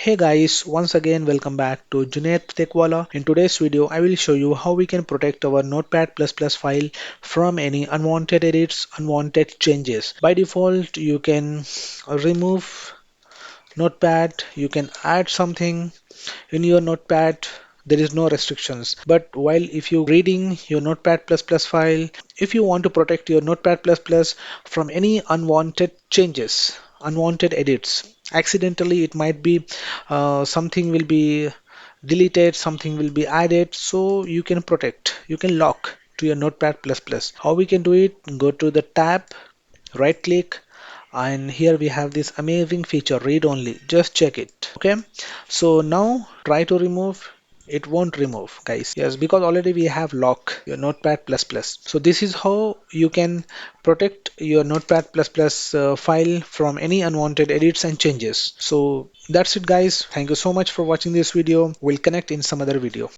Hey guys, once again welcome back to Junaid Tekwala. In today's video, I will show you how we can protect our Notepad++ file from any unwanted edits, unwanted changes. By default, you can remove Notepad, you can add something in your Notepad. There is no restrictions. But while if you reading your Notepad++ file, if you want to protect your Notepad++ from any unwanted changes, unwanted edits, accidentally it might be something will be deleted, something will be added, so you can protect, you can lock to your Notepad++. How we can do it? Go to the tab, right click, and here we have this amazing feature, read only. Just check it. Okay, so now try to remove. It won't remove, guys. Yes, because already we have lock your Notepad++. So this is how you can protect your Notepad++ file from any unwanted edits and changes. So that's it, guys. Thank you so much for watching this video. We'll connect in some other video.